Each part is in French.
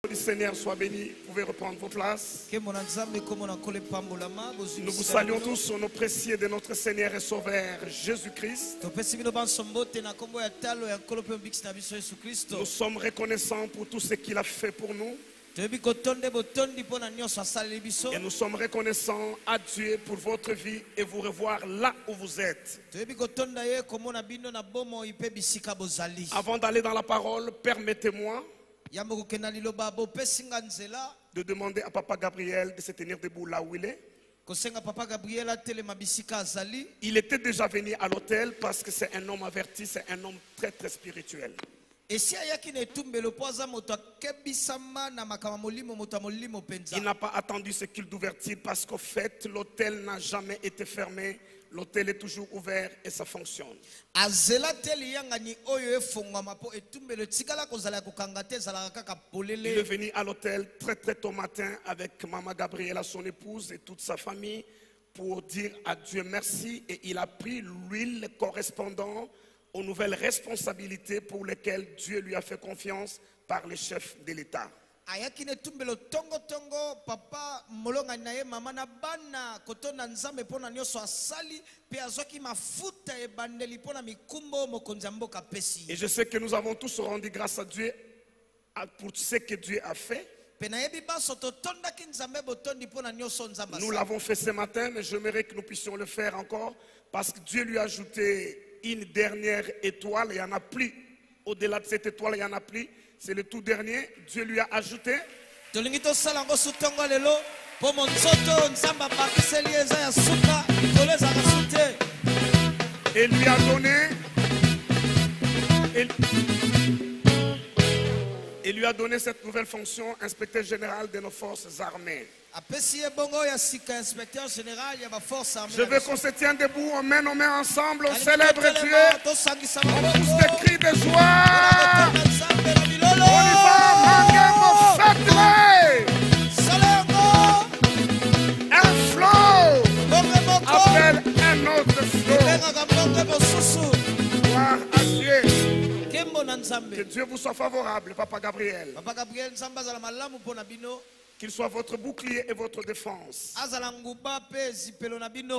Le Seigneur soit béni. Vous pouvez reprendre vos places. Nous vous saluons tous au nom précieux de notre Seigneur et Sauveur Jésus-Christ. Nous sommes reconnaissants pour tout ce qu'il a fait pour nous. Et nous sommes reconnaissants à Dieu pour votre vie et vous revoir là où vous êtes. Avant d'aller dans la parole, permettez-moi de demander à Papa Gabriel de se tenir debout là où il est. Il était déjà venu à l'hôtel parce que c'est un homme averti, c'est un homme très très spirituel. Il n'a pas attendu ce culte d'ouverture parce qu'au fait, l'hôtel n'a jamais été fermé. L'hôtel est toujours ouvert et ça fonctionne. Il est venu à l'hôtel très très tôt matin avec Maman Gabriela, son épouse et toute sa famille pour dire à Dieu merci, et il a pris l'huile correspondant aux nouvelles responsabilités pour lesquelles Dieu lui a fait confiance par les chefs de l'État. Et je sais que nous avons tous rendu grâce à Dieu pour ce que Dieu a fait. Nous l'avons fait ce matin, mais j'aimerais que nous puissions le faire encore parce que Dieu lui a ajouté une dernière étoile. Il n'y en a plus. Au-delà de cette étoile, il n'y en a plus. C'est le tout dernier. Dieu lui a ajouté. Et lui a donné. Il lui a donné cette nouvelle fonction, inspecteur général de nos forces armées. Je veux qu'on se tienne debout, on met nos mains ensemble, on célèbre Dieu, on pousse des cris de joie. On y va, Mangembo, faites-le. Un flow appelle un autre flow. Gloire à Dieu. Que Dieu vous soit favorable, Papa Gabriel. Qu'il soit votre bouclier et votre défense.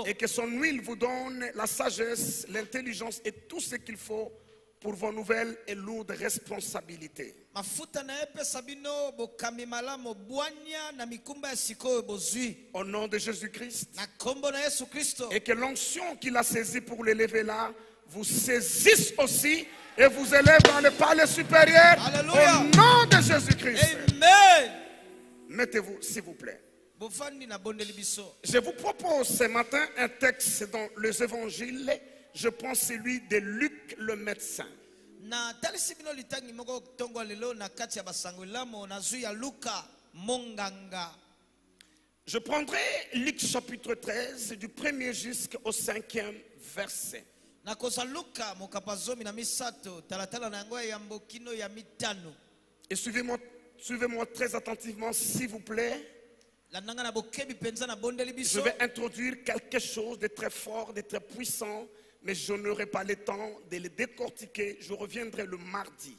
Et que son huile vous donne la sagesse, l'intelligence et tout ce qu'il faut pour vos nouvelles et lourdes responsabilités. Au nom de Jésus-Christ. Et que l'onction qu'il a saisie pour l'élever là vous saisisse aussi et vous élève dans le palais supérieur. Alléluia. Au nom de Jésus-Christ. Amen. Mettez-vous, s'il vous plaît. Je vous propose ce matin un texte dans les évangiles. Je pense celui de Luc le médecin. Je prendrai Luc chapitre 13 du 1er jusqu'au 5e verset. Et suivez-moi très attentivement, s'il vous plaît. Je vais introduire quelque chose de très fort, de très puissant, mais je n'aurai pas le temps de le décortiquer. Je reviendrai le mardi.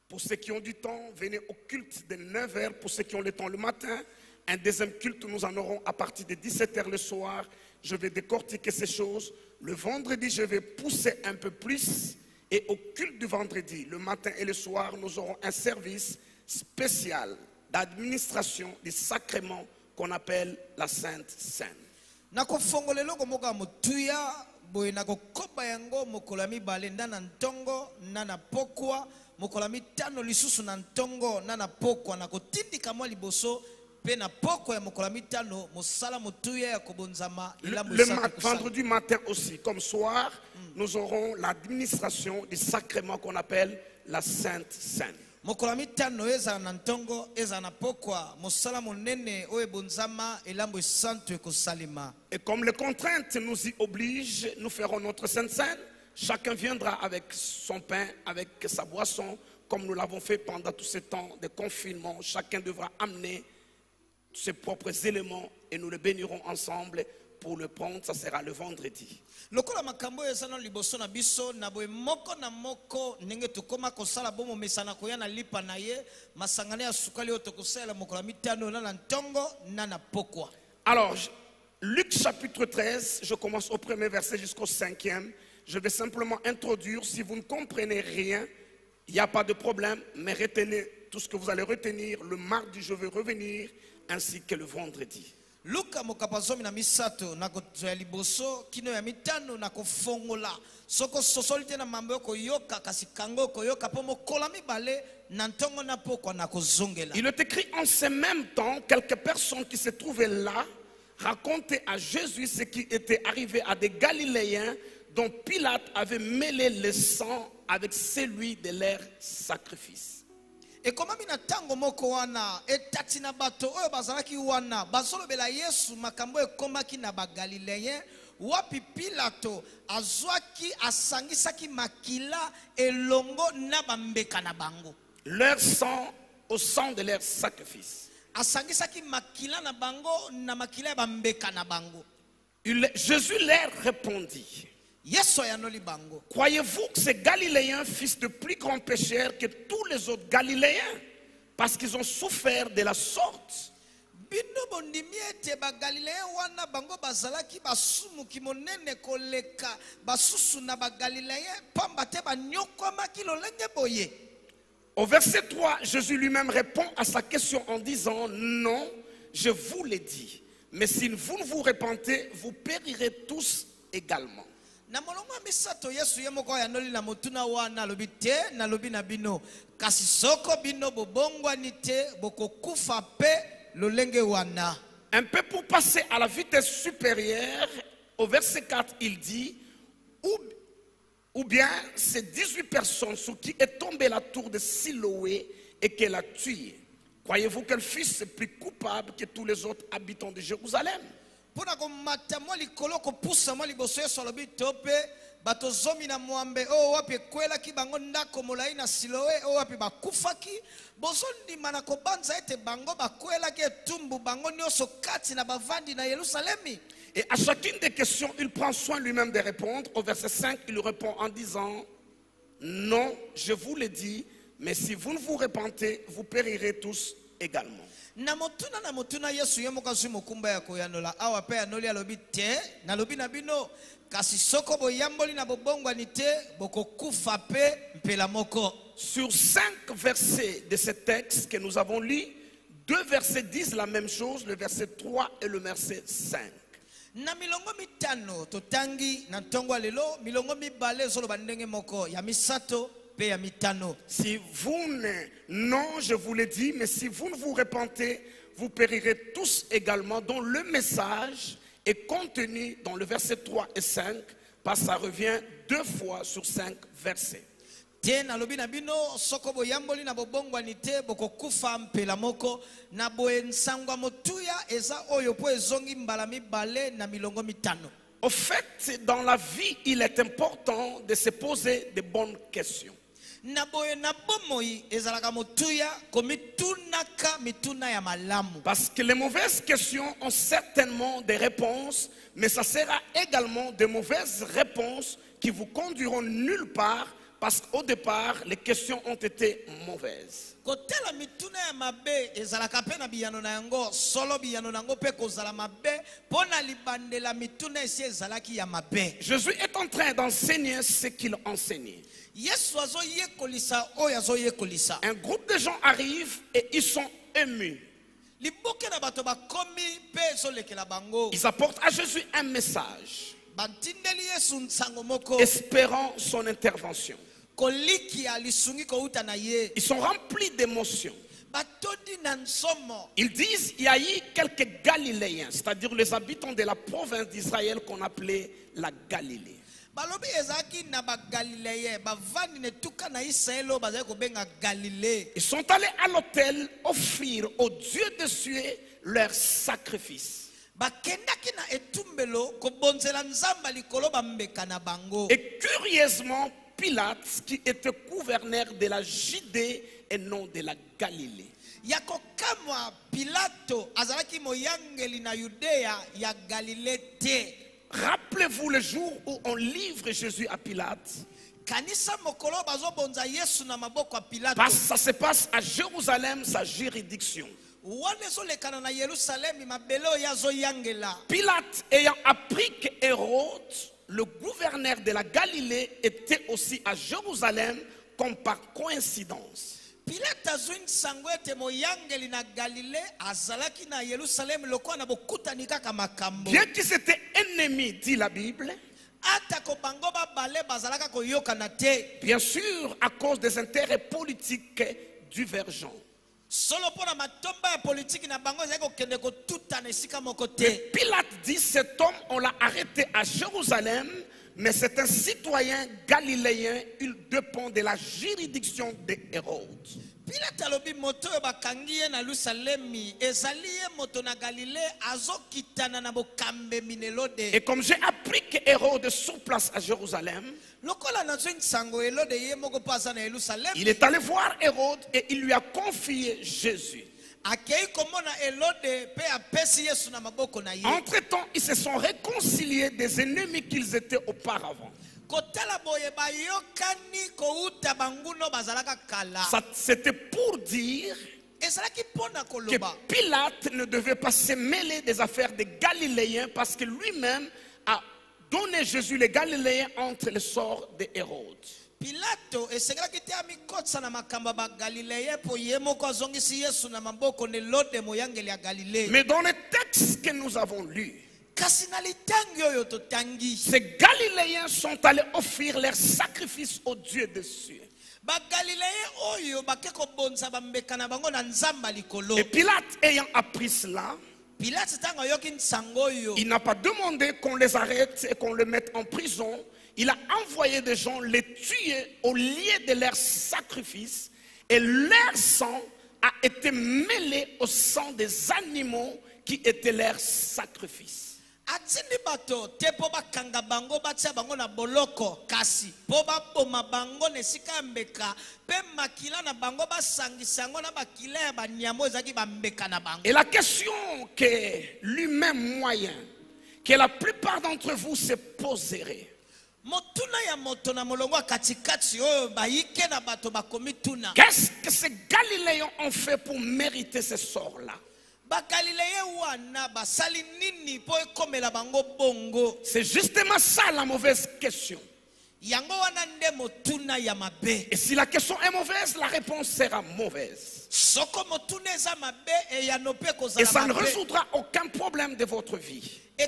Pour ceux qui ont du temps, venez au culte de 9h. Pour ceux qui ont le temps le matin, un deuxième culte, nous en aurons à partir de 17h le soir. Je vais décortiquer ces choses. Le vendredi, je vais pousser un peu plus. Et au culte du vendredi, le matin et le soir, nous aurons un service spécial d'administration des sacrements qu'on appelle la Sainte Seine. Le vendredi matin aussi, comme soir, nous aurons l'administration des sacrements qu'on appelle la Sainte Seine. Et comme les contraintes nous y obligent, nous ferons notre Sainte Seine. Chacun viendra avec son pain, avec sa boisson, comme nous l'avons fait pendant tout ce temps de confinement. Chacun devra amener ses propres éléments et nous les bénirons ensemble pour le prendre, ça sera le vendredi. Lokola makambo ezana liboso na biso na boye moko na moko ndenge tokoma kosala bomo mesana koya na lipa na ye masangane ya sukali oyo tokosala mokola mitano na ntongo na na pokwa. Alors, Luc chapitre 13, je commence au premier verset jusqu'au 5e. Je vais simplement introduire. Si vous ne comprenez rien, il n'y a pas de problème, mais retenez tout ce que vous allez retenir. Le mardi, je vais revenir, ainsi que le vendredi. Luka mokapazomi na misato na kozoya liboso kino ya mitano na kofongola soko sosolite na mambo ko yoka kasi kango ko yoka po mokola mibale na ntongo na pokwa na kozongela. Il est écrit en ce même temps, quelques personnes qui se trouvaient là racontaient à Jésus ce qui était arrivé à des Galiléens dont Pilate avait mêlé le sang avec celui de leur sacrifice. Et comment mina tango moko wana etati na bato oyo bazalaki wana bazolobela Yesu makambo ekomaki na ba Galiléen wapi Pilato azwaki asangisaki makila elongo na bambeka na bango. Leur sang au sang de leur sacrifice. Asangisaki makila na bango na makila bambeka na bango. Jésus leur répondit. Croyez-vous que ces Galiléens fissent de plus grands pécheurs que tous les autres Galiléens parce qu'ils ont souffert de la sorte? Au verset 3, Jésus lui-même répond à sa question en disant: non, je vous l'ai dit, mais si vous ne vous repentez, vous périrez tous également. Na molongo misato Yesu yemoko ya noli na motuna wana lobite na lobi na bino kasi soko bino bobongwa nite bokokufa pe lolenge wana. Un peu pour passer à la vitesse supérieure, au verset 4 il dit ou bien ces 18 personnes sur qui est tombée la tour de Siloé et qu'elle a tué. Croyez-vous que le fils est plus coupable que tous les autres habitants de Jérusalem? Pona ko matamwa likolo ko pusa mwa liboso Yesu alobi tope bato zomi na mwambe o wapi kwela ki bango ndako molai na Siloé o wapi bakufaki bozondima na kobanza ete bango bakwela ke tumbu bango nyonso kati na bavandi na Yerusalemi. Et à chacune des questions, il prend soin lui-même de répondre. Au verset 5, il répond en disant: non, je vous l'ai dit, mais si vous ne vous repentez, vous périrez tous également. Na motuna Yesu yemoka zwi mokumba ya koyanola awa pe anoli alobi te na lobi na bino kasi soko boyamboli na bobongwa ni te bokokufa pe mpela moko. Sur 5 versets de ce texte que nous avons lu, 2 versets disent la même chose, le verset 3 et le verset 5. Na milongo mitano totangi na ntongo lelo milongo mibale zoloba ndenge moko ya misato. Si vous ne, non, je vous l'ai dit, mais si vous ne vous repentez, vous périrez tous également, dont le message est contenu dans le verset 3 et 5, parce que ça revient 2 fois sur 5 versets. Tena lobi na bino soko boyamboli na bobongwa nite bokokufa mpela moko na boensangwa motuya eza oyo po ezongi mbala mibale na milongo mitano. Au fait, dans la vie, il est important de se poser de bonnes questions. Parce que les mauvaises questions ont certainement des réponses, mais ça sera également de mauvaises réponses qui vous conduiront nulle part, parce qu'au départ, les questions ont été mauvaises. Jésus est en train d'enseigner ce qu'il enseignait. Un groupe de gens arrivent et ils sont émus. Ils apportent à Jésus un message, espérant son intervention. Ils sont remplis d'émotions. Ils disent il y a eu quelques Galiléens, c'est-à-dire les habitants de la province d'Israël qu'on appelait la Galilée. Ils sont allés à l'autel offrir au Dieu des cieux leur sacrifice. Et curieusement, Pilate, qui était gouverneur de la Judée et non de la Galilée, yakokamwa Pilato azalaki moyangeli na Yudea ya Galilée te. Rappelez-vous le jour où on livre Jésus à Pilate. Kanisa mokolo bazobonza Yesu na maboko ya Pilato. Parce que ça se passe à Jérusalem, sa juridiction. Pilate ayant appris que Hérode, le gouverneur de la Galilée, était aussi à Jérusalem comme par coïncidence. Bien qu'ils étaient ennemis, dit la Bible, bien sûr à cause des intérêts politiques divergents. Mais Pilate dit, cet homme, on l'a arrêté à Jérusalem, mais c'est un citoyen galiléen, il dépend de la juridiction de Hérode. Et comme j'ai appris que Hérode est sur place à Jérusalem, il est allé voir Hérode et il lui a confié Jésus. Entre-temps, ils se sont réconciliés des ennemis qu'ils étaient auparavant. C'était pour dire que Pilate ne devait pas se mêler des affaires des Galiléens parce que lui-même a donné Jésus les Galiléens entre les sorts de Hérode. Mais dans les textes que nous avons lus, ces Galiléens sont allés offrir leur sacrifice au Dieu des cieux. Et Pilate ayant appris cela, il n'a pas demandé qu'on les arrête et qu'on les mette en prison. Il a envoyé des gens les tuer au lieu de leur sacrifice, et leur sang a été mêlé au sang des animaux qui étaient leur sacrifice. Et la question que lui-même moyen, que la plupart d'entre vous se poseraient, qu'est-ce que ces Galiléens ont fait pour mériter ce sort-là? C'est justement ça la mauvaise question. Et si la question est mauvaise, la réponse sera mauvaise. Et ça ne résoudra aucun problème de votre vie. La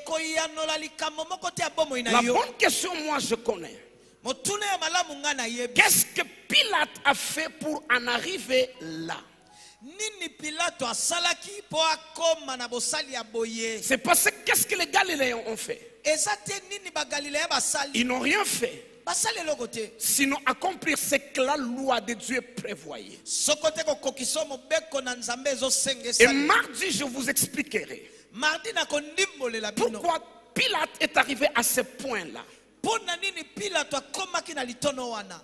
bonne question, moi je connais. Qu'est-ce que Pilate a fait pour en arriver là? C'est parce que qu'est-ce que les Galiléens ont fait? Ils n'ont rien fait sinon accomplir ce que la loi de Dieu prévoyait. Et mardi, je vous expliquerai pourquoi Pilate est arrivé à ce point-là.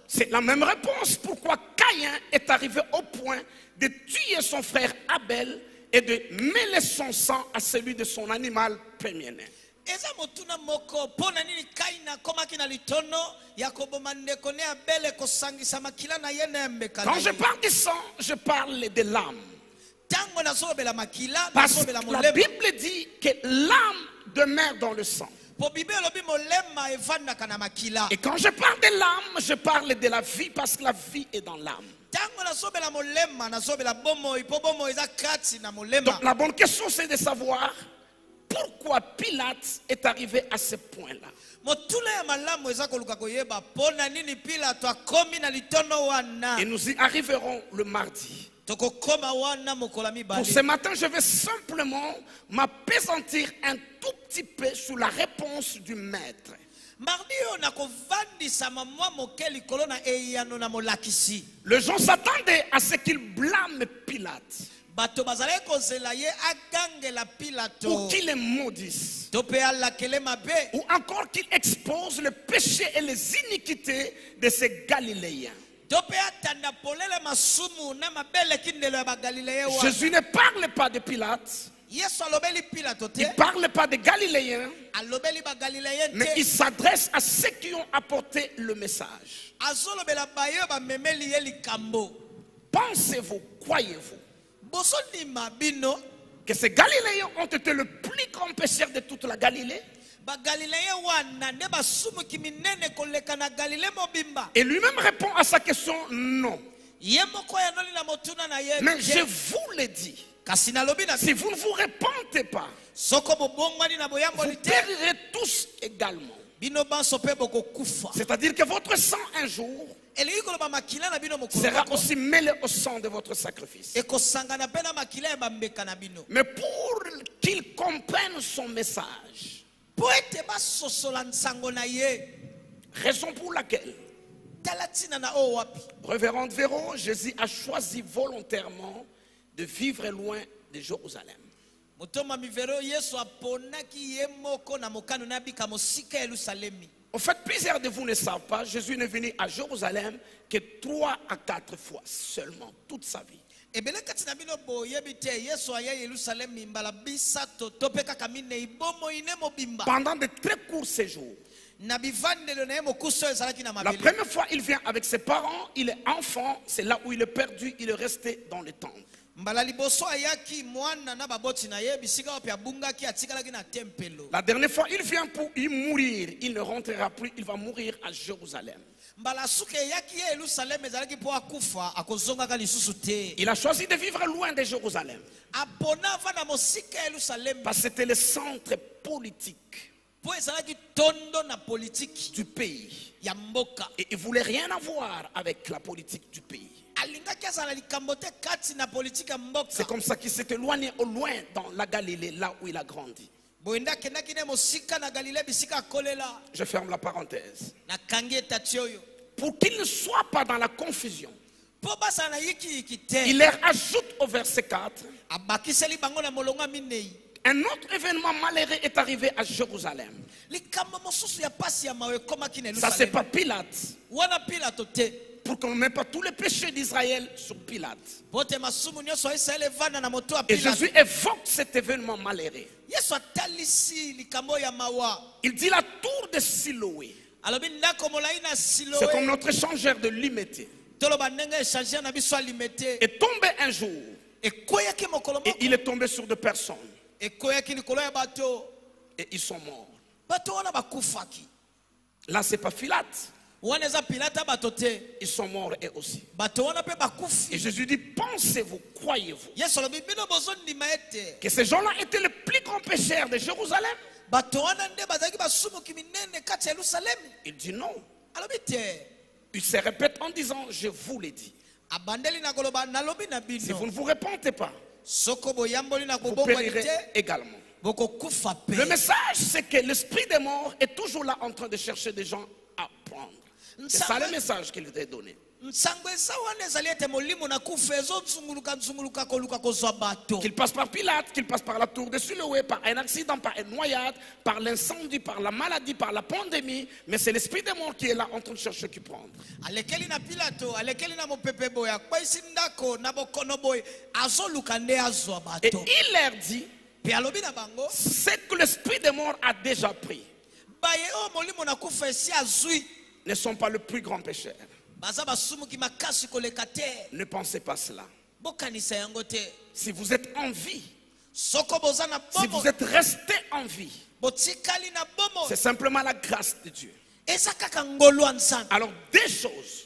C'est la même réponse pourquoi Caïn est arrivé au point de tuer son frère Abel et de mêler son sang à celui de son animal premier-né. Quand je parle du sang, je parle de l'âme. Parce que la Bible dit que l'âme demeure dans le sang. Et quand je parle de l'âme, je parle de la vie parce que la vie est dans l'âme. Donc la bonne question c'est de savoir pourquoi Pilate est arrivé à ce point-là. Et nous y arriverons le mardi. Pour ce matin, je vais simplement m'appesantir un tout petit peu sur la réponse du maître. Les gens s'attendaient à ce qu'il blâme Pilate ou qu'il les maudisse ou encore qu'il expose le péché et les iniquités de ces Galiléens. Jésus ne parle pas de Pilate. Il ne parle pas des Galiléens. Mais il s'adresse à ceux qui ont apporté le message. Pensez-vous, croyez-vous que ces Galiléens ont été le plus grand pécheur de toute la Galilée? Et lui-même répond à sa question, non. Mais je vous l'ai dit, si vous ne vous repentez pas, vous périrez tous également. C'est-à-dire que votre sang un jour sera aussi mêlé au sang de votre sacrifice. Mais pour qu'ils comprennent son message, raison pour laquelle, Révérende Véro, Jésus a choisi volontairement de vivre loin de Jérusalem. En fait, plusieurs de vous ne savent pas, Jésus n'est venu à Jérusalem que 3 à 4 fois seulement, toute sa vie. Pendant de très courts séjours. La première fois, il vient avec ses parents, il est enfant, c'est là où il est perdu, il est resté dans le temple. La dernière fois, il vient pour y mourir, il ne rentrera plus, il va mourir à Jérusalem. Il a choisi de vivre loin de Jérusalem. Parce que c'était le centre politique du pays. Et il ne voulait rien avoir avec la politique du pays. C'est comme ça qu'il s'est éloigné au loin dans la Galilée, là où il a grandi. Je ferme la parenthèse. Pour qu'il ne soit pas dans la confusion, il leur ajoute au verset 4, un autre événement malheureux est arrivé à Jérusalem. Ça, c'est pas Pilate. Pour qu'on ne mette pas tous les péchés d'Israël sur Pilate. Et Jésus évoque cet événement malheureux. Il dit la tour de Siloé. C'est comme notre échangeur de Limité. Est tombé un jour. Et il est tombé sur des personnes. Et ils sont morts. Là, c'est pas Pilate. Ils sont morts eux aussi. Et Jésus dit, pensez-vous, croyez-vous que ces gens-là étaient les plus grands pécheurs de Jérusalem? Il dit non. Il se répète en disant, je vous l'ai dit. Si vous ne vous repentez pas, vous périrez également. Le message, c'est que l'esprit des morts est toujours là en train de chercher des gens à prendre. C'est ça le message qu'il t'a donné. Qu'il passe par Pilate, qu'il passe par la tour de Siloé, par un accident, par une noyade, par l'incendie, par la maladie, par la pandémie, mais c'est l'esprit des morts qui est là en train de chercher qui prendre. Et il leur dit, c'est que l'esprit des morts a déjà pris ne sont pas le plus grand pécheur. Ne pensez pas cela. Si vous êtes en vie, si vous êtes resté en vie, c'est simplement la grâce de Dieu. Alors, des choses.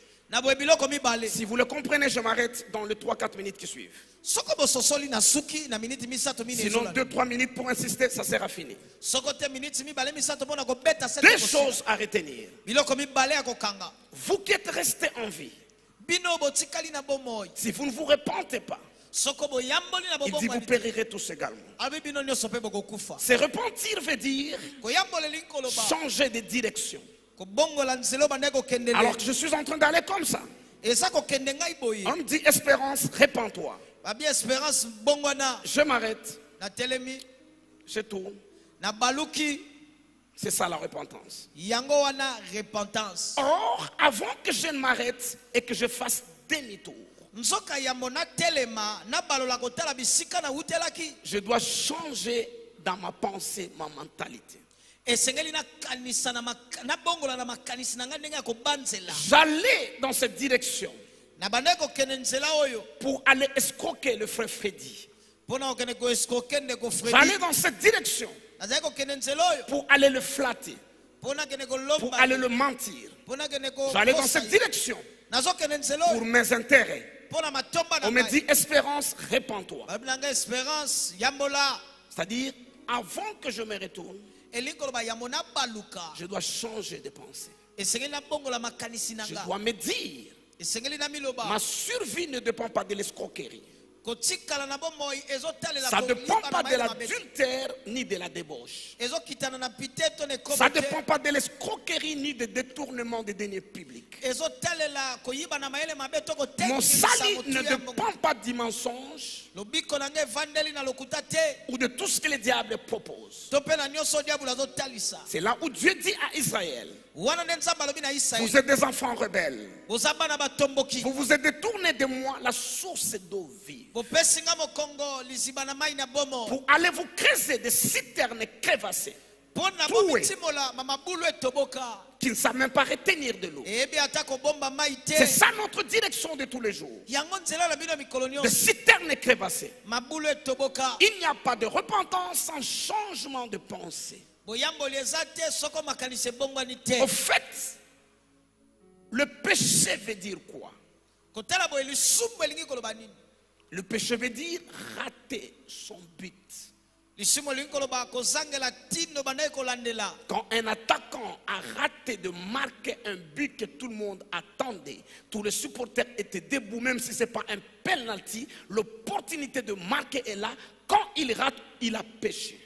Si vous le comprenez, je m'arrête dans les 3-4 minutes qui suivent. Sinon, 2-3 minutes pour insister, ça sera fini. Des choses à retenir. Vous qui êtes restés en vie, si vous ne vous repentez pas, il dit vous périrez tous également. Se repentir veut dire changer de direction. Alors que je suis en train d'aller comme ça. On me dit espérance, répands-toi. Je m'arrête. Je tourne. C'est ça la repentance. Yango wana repentance. Or, avant que je ne m'arrête et que je fasse demi-tour, Nzoka yambo na telema na balola kotala bisika na utelaki. je dois changer dans ma pensée, ma mentalité. Esengeli na kanisa na bongola na makanisi na ndenge ya kobanzela. J'allais dans cette direction Na bandeko kenenzela oyo. pour aller escroquer le frère Freddy. Pona okene ko escroquer ko Freddy. J'allais dans cette direction Nazako kenenzela oyo. pour aller le flatter, Pona kene ko lomba. pour aller le mentir. Pona kene ko. J'allais dans cette direction Nazo kenenzela pour oyo. mes intérêts. Pona matomba na. On me dit Espérance, répands-toi. Bablanga espérance yambola. C'est-à-dire, avant que je me retourne, Elikolo ba yamona baluka. je dois changer de pensée. Esengeli na bongola makanisi Je nanga. dois me dire, Esengeli na miloba. ma survie ne dépend pas de l'escroquerie. Kotikala na bomoi ezotalela Ça ne ko dépend liba pas na de mayi mabe. l'adultère ni de la débauche. Ezokitana na piteto ne Ça ne kobote. dépend pas de l'escroquerie ni de détournement des deniers publics. Ezotalela koyiba na mayele mabe to ko Mon tekisa salut motu ne ya mbongo. dépend pas du mensonge Lobiko na nge vandeli na lokuta te. ou de tout ce que le diable propose. To pe na nyonso diable azotalisa. C'est là où Dieu dit à Israël, Wana ne nzamba lobi na vous Israël. êtes des enfants rebelles. Ozaba na batomboki. Vous vous êtes détournés de moi, la source d'eau vive, Bopesi nga mokongo liziba na mai na bomo. pour aller vous creuser des citernes crevassées Pona Tout bomitimola mamabulu etoboka. qui ne savent même pas retenir de l'eau. Ebi ata ko bomba mai te. C'est ça notre direction de tous les jours. Yango nzela na bino mikolo Des nyonso. citernes crevassées. Mabulu etoboka. Il n'y a pas de repentance sans changement de pensée. Boyamboli eza te soko makanisi ebongwani te. Au fait, le péché veut dire quoi? Kotala boye lisumu elingi koloba nini? Le péché veut dire rater son but. Lisumu elingi koloba kozangela tino bandai kolandela. Quand un attaquant a raté de marquer un but que tout le monde attendait, tous les supporters étaient debout, même si ce n'est pas un penalty, l'opportunité de marquer est là. Quand il rate, il a péché.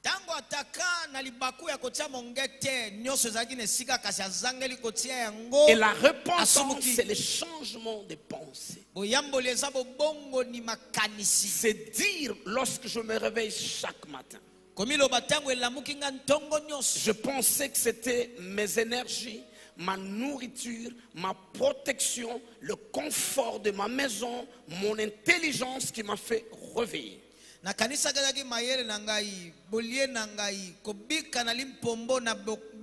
Tango ataka na libaku ya kotia mongete nyonso ezalaki na esika kasi azangeli kotia yango. Et la repentance, Asumuki. c'est le changement de pensée. Boyamboli eza bobongo ni makanisi. C'est dire lorsque je me réveille chaque matin. Komiloba tango elamuki nga ntongo nyonso. Je pensais que c'était mes énergies, ma nourriture, ma protection, le confort de ma maison, mon intelligence qui m'a fait réveiller. Na kanisa kazaki mayele na ngai, bolie na ngai, kobika na limpombo na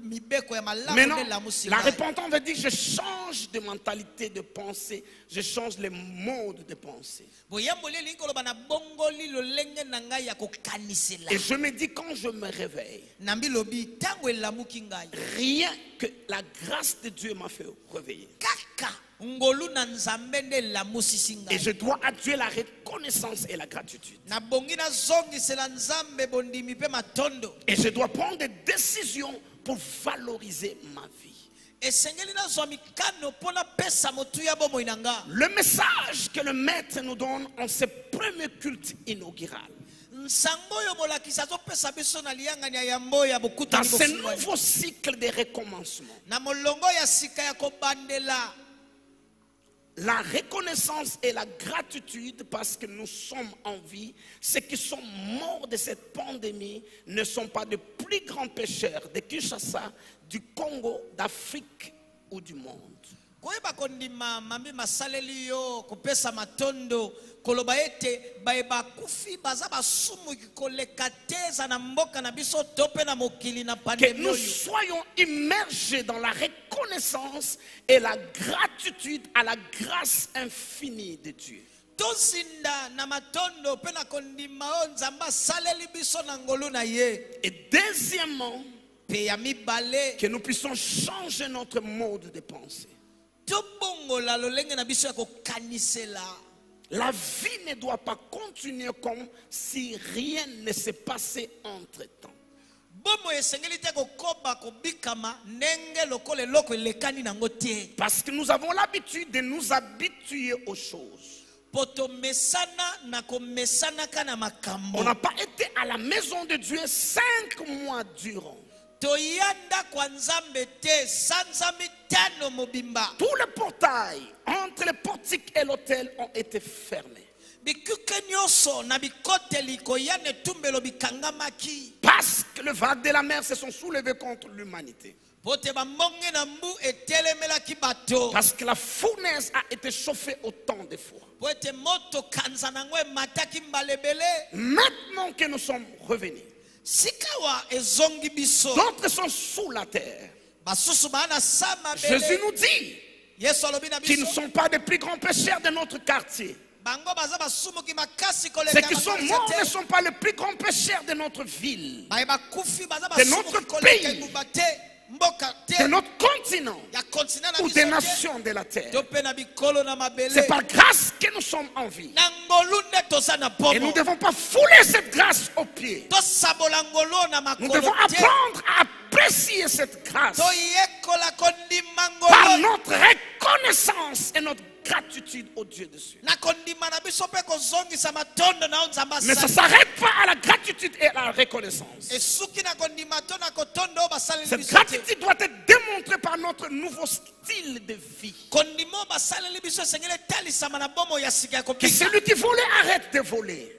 mibeko ya malamu Maintenant, ne la musika. la repentance veut dire je change de mentalité de pensée, je change les modes de pensée. Boyamboli elingi koloba na bongoli lolenge na ngai ya kokanisela. Et je me dis quand je me réveille, Nambi lobi tango elamuki ngai. rien que la grâce de Dieu m'a fait réveiller. Kaka ngolu na nzambe nde elamusisi Et ngai. je dois à Dieu la reconnaissance et la gratitude. Na bongi na zongisela nzambe bondimi pe matondo. Et je dois prendre des décisions pour valoriser ma vie. Esengeli na zwa mikano pona pesa motu ya bomoi na nga. Le message que le maître nous donne en ce premier culte inaugural, Nsango yo molakisa azopesa biso na liyanga ya yambo ya dans bokutani ce bofungwani. nouveau cycle de recommencement, Na molongo ya sika ya kobandela. la reconnaissance et la gratitude parce que nous sommes en vie, ceux qui sont morts de cette pandémie ne sont pas de plus grands pécheurs de Kinshasa, du Congo, d'Afrique ou du monde. Koyeba kondima mambi masaleli yo kopesa matondo koloba ete baeba kufi baza basumu koleka teza na mboka na biso tope na mokili na Que pandemie nous oyo. soyons immergés dans la reconnaissance et la gratitude à la grâce infinie de Dieu. Tozinda na matondo pe na kondima o nzambe asaleli biso na ngolu na ye. Et deuxièmement, Pe ya mibale que nous puissions changer notre mode de pensée. tobongola lolenge na biso ya kokanisela. La vie ne doit pas continuer comme si rien ne s'est passé entre-temps. Bomo esengeli te kokoba kobikama ndenge lokola eloko elekani nango te. Parce que nous avons l'habitude de nous habituer aux choses. Poto mesana na komesana kana makambo. On n'a pas été à la maison de Dieu 5 mois durant. Toyanda kwa nzambe te sanza mitano mobimba. Tous les portails entre le portique et l'autel ont été fermés. Bikuke nyonso na bikoteli koyane tumbelo bikangamaki. Pas parce que le vague de la mer se sont soulevés contre l'humanité. Parce que la fournaise a été chauffée au temps des fois. Maintenant que nous sommes revenus, d'autres sont sous la terre. Jésus nous dit qu'ils ne sont pas des plus grands pécheurs de notre quartier. Ceux qui sont morts ne sont pas les plus grands pécheurs de notre ville, de notre pays, de notre continent ou des nations de la terre. C'est par grâce que nous sommes en vie. Et nous ne devons pas fouler cette grâce aux pieds. Nous devons apprendre à apprécier cette grâce par notre reconnaissance et notre gratitude au Dieu de cieux. Mais ça ne s'arrête pas à la gratitude et à la reconnaissance. Cette gratitude doit être démontrée par notre nouveau style de vie. Que celui qui volait arrête de voler.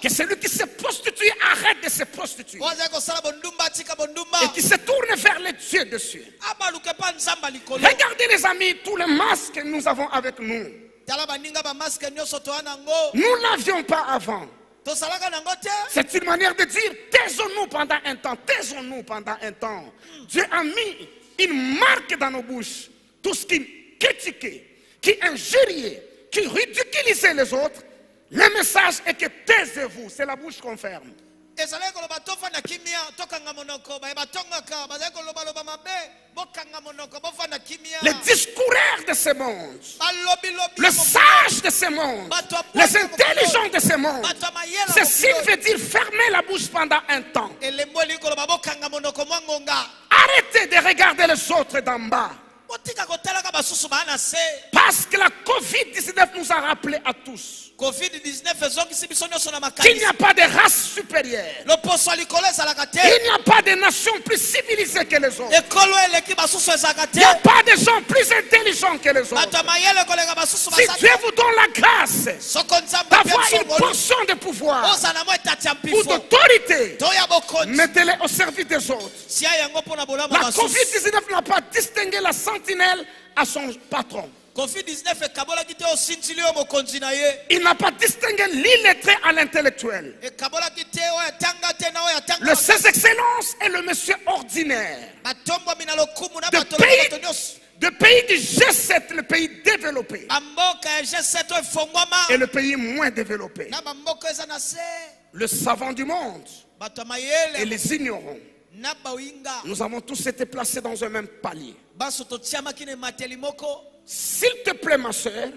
Que celui qui se prostitue arrête de se prostituer. Et qui se tourne vers les dieux de cieux. Regardez les amis, tous les masques que nous avons avec nous. Nous n'avions pas avant. C'est une manière de dire, taisons-nous pendant un temps, taisons-nous pendant un temps. Dieu a mis une marque dans nos bouches. Tout ce qui critiquait, qui injuriait, qui ridiculisait les autres, le message est que taisez-vous, c'est la bouche qu'on ferme. Les discoureurs de ce monde, le sage de ce monde, les intelligents de ce monde, ceci veut dire fermer la bouche pendant un temps. Arrêtez de regarder les autres d'en bas. Parce que la Covid-19 nous a rappelé à tous qu'il n'y a pas de race supérieure. Il n'y a pas de nation plus civilisée que les autres. Il n'y a pas de gens plus intelligents que les autres. Si Dieu vous donne la grâce d'avoir une portion de pouvoir ou d'autorité, mettez-les au service des autres. La Covid-19 n'a pas distingué la sentinelle à son patron. Il n'a pas distingué l'illettré à l'intellectuel. Le ses excellences est le monsieur ordinaire. De pays du G7, le pays développé, et le pays moins développé. Le savant du monde et les ignorants. Nous avons tous été placés dans un même palier. S'il te plaît, ma soeur,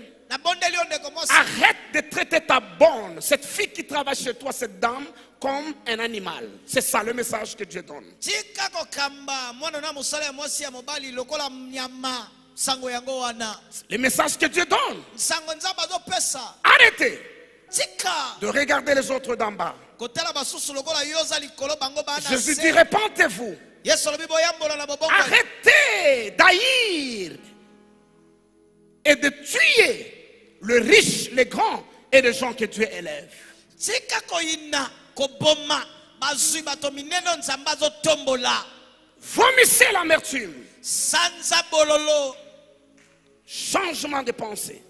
arrête de traiter ta bonne, cette fille qui travaille chez toi, cette dame, comme un animal. C'est ça le message que Dieu donne. Le message que Dieu donne. Arrêtez de regarder les autres d'en bas. Jésus dit, répentez-vous. Arrêtez d'haïr et de tuer le riche, les grands et les gens que Dieu élève. Vomissez l'amertume. Changement de pensée.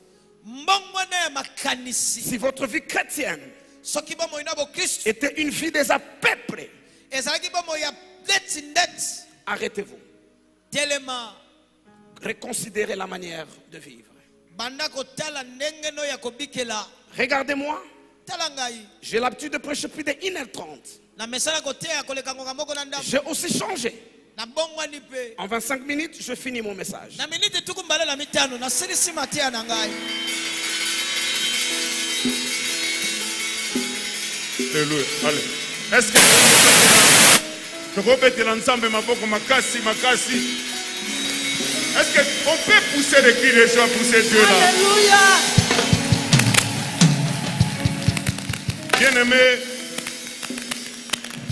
Si votre vie chrétienne était une vie déjà peuplée, arrêtez-vous. Reconsidérez la manière de vivre. Regardez-moi. J'ai l'habitude de prêcher plus de 1h30. J'ai aussi changé. En 25 minutes, je finis mon message. Alléluia. Allez. Est-ce que tu peux mettre l'ensemble maboko makasi makasi? Est-ce qu'on peut pousser les cris des gens pour ces dieux-là? Alléluia. Bien-aimé,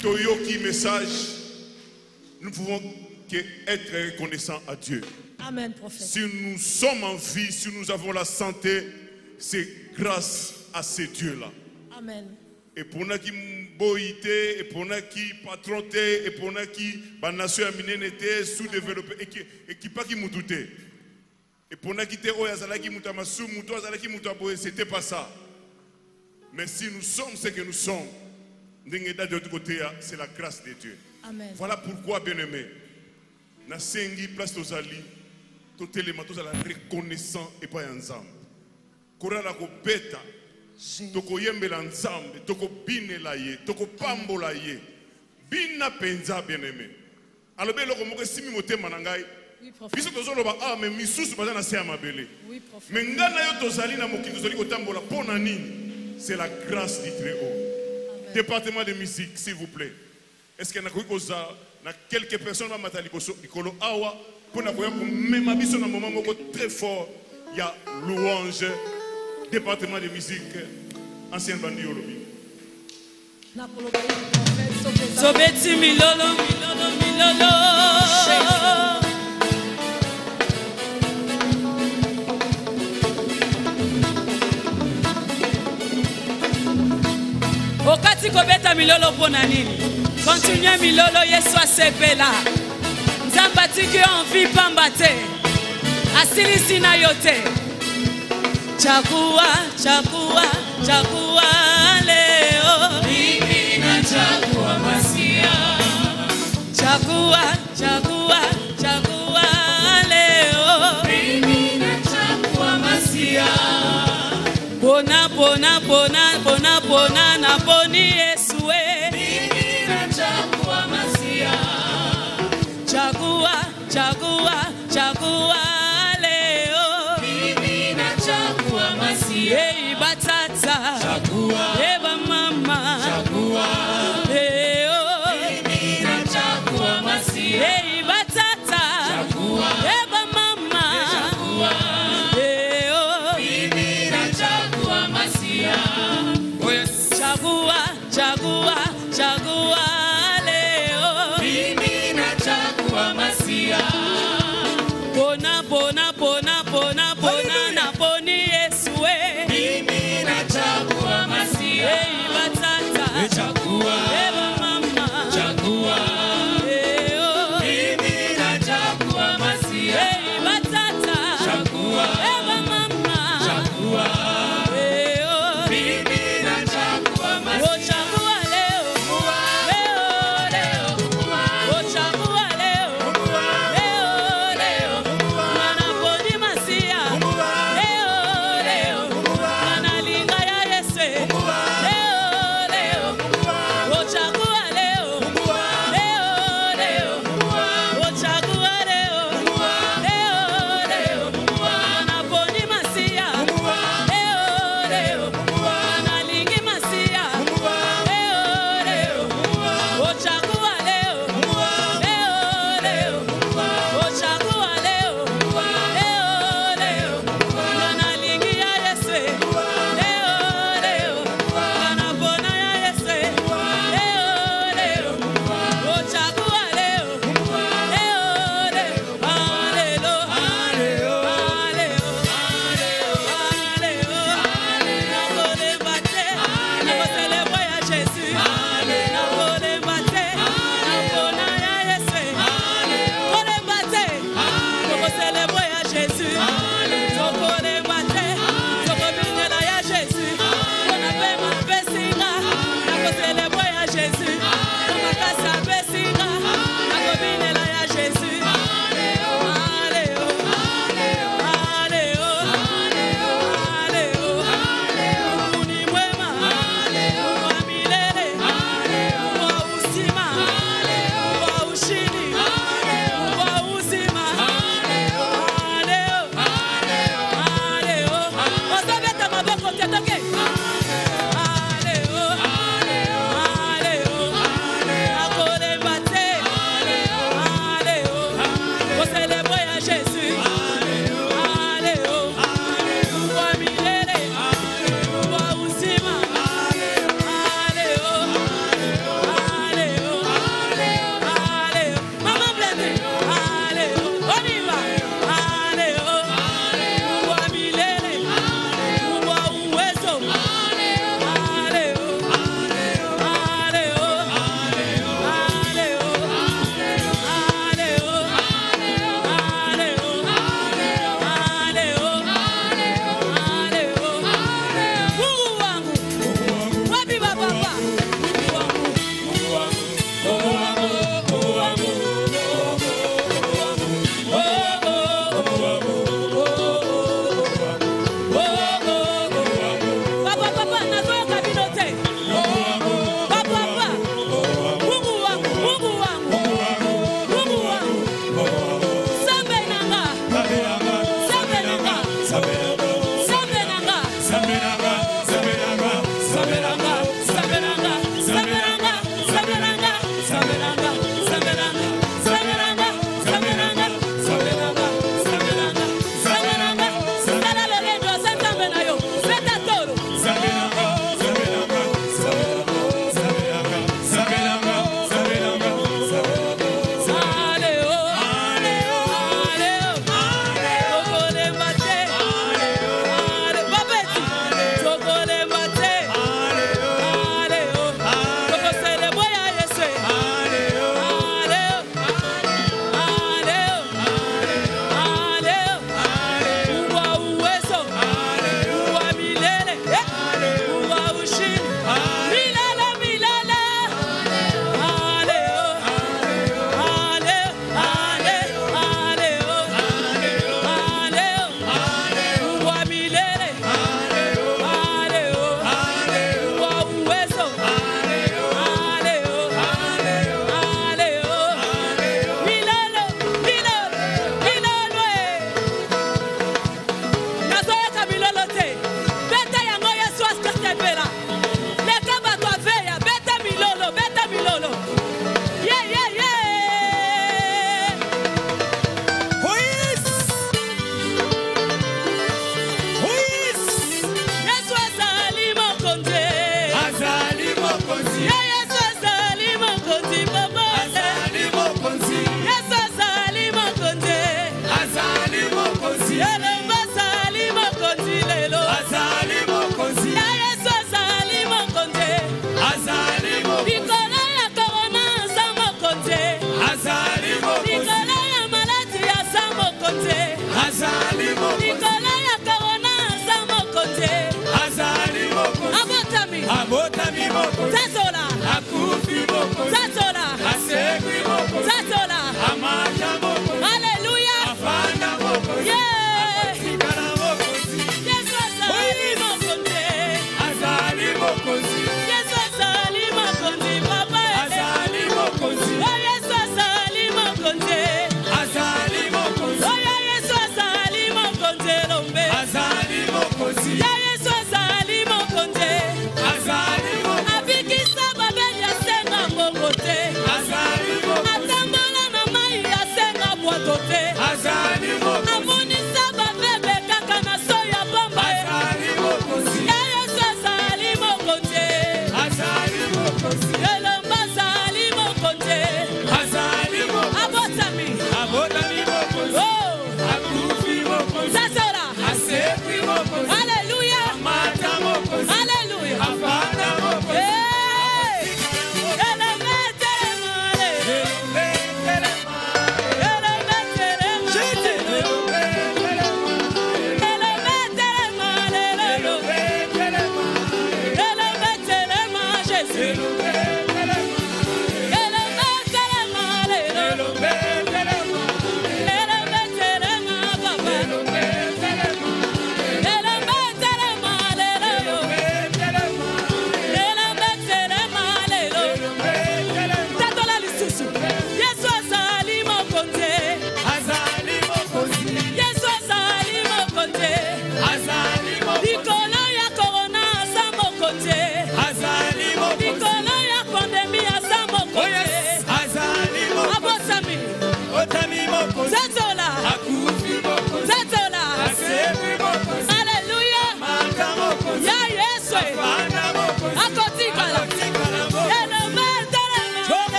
Toyoki message, nous pouvons être reconnaissants à Dieu. Amen, prophète. Si nous sommes en vie, si nous avons la santé, c'est grâce à ces dieux-là. Amen. et pour na qui boité et pour na qui patroté et pour na qui ba nation aminene était sous-développée et qui pas qui mutute et pour na qui te oyazala qui mutamasu muto azala qui mutaboé, c'était pas ça. Mais si nous sommes ce que nous sommes, de l'autre côté, c'est la grâce de Dieu. Amen. Voilà pourquoi, bien-aimé, na sengi place tozali, tout élément, tout la reconnaissant et pas ensemble. Kora la ko beta, toko yembela ensemble, toko bine la ye, toko pambo la ye, bina penza bien-aimé. Alors bien, lorsque moi simi moté manangai, biso tozolo ba ah mais misusu baza na se amabele. Mais ngana yo tozali na mokili tozali ko tambola pona nini? C'est la grâce du Très-Haut. Département de musique, s'il vous plaît. Est-ce qu'il y a quelques personnes qui ont awa pour même un moment très fort. Il y a louange, département de musique, ancien bandit Olobi. Sobeti milolo, milolo, milolo. Okati kobeta milolo pona nini? Continue milolo Yesu asepela. Nzamba tiki envie pambate. Asilisi na yote. Chakua, chakua, chakua leo. Mimi na chakua masia. Chakua, chakua, chakua leo. Mimi na chakua masia. Bona, bona, bona, bona, bona, na boni Yesue. Mimi na chakua masia. Chagua, chagua, chagua leo. Mimi na chakua masia. Hey batata. Chagua. Eba mama. Chagua. Leo. Mimi na chakua masia. Hey batata. Chagua. Eba mama. Chagua. Leo. Mimi na chakua masia. Oh yes. Chagua, chagua, chagua leo. Mimi na chakua masia. Bona, bona, bona, bona, bona, na boni Yesue. Mimi na chakua masia. Hey batata. Chagua. Eba mama. Chagua. Leo. Mimi na chakua masia. Hey batata. Chagua. Eba mama. Chagua. Leo. Mimi na chakua masia. Oh chagua leo. Leo, leo. Oh chagua leo. Leo, leo. Mana boni masia. Leo, leo. Mana linga ya Yesu. Leo, leo.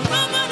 Mama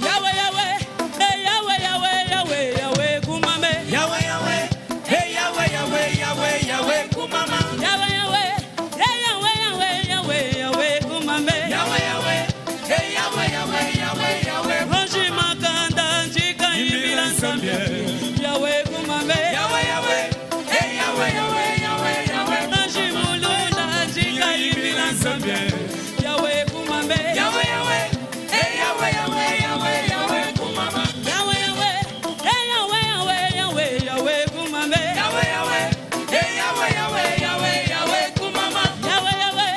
Yahweh, Yahweh, hey Yahweh, Yahweh, Yahweh, Yahweh, kumame. Yahweh, Yahweh, hey Yahweh, Yahweh, Yahweh, Yahweh, kumama. Yahweh, Yahweh, hey Yahweh, Yahweh, Yahweh, Yahweh, kumame. Yahweh, Yahweh, hey Yahweh, Yahweh, Yahweh, Yahweh. Rangi makanda, njika imbila nsambia. Yahweh, kumame. Yahweh, Yahweh, hey Yahweh, Yahweh, Yahweh, Yahweh. Rangi mulunda, njika imbila nsambia. Yahweh, kumame. Yahweh, Yahweh, hey Yahweh, Yahweh, Yahweh, Yahweh, kumama. Yahweh, Yahweh, hey Yahweh, Yahweh, Yahweh, Yahweh, kumame. Yahweh, Yahweh, hey Yahweh, Yahweh, Yahweh, Yahweh, kumama. Yahweh, Yahweh,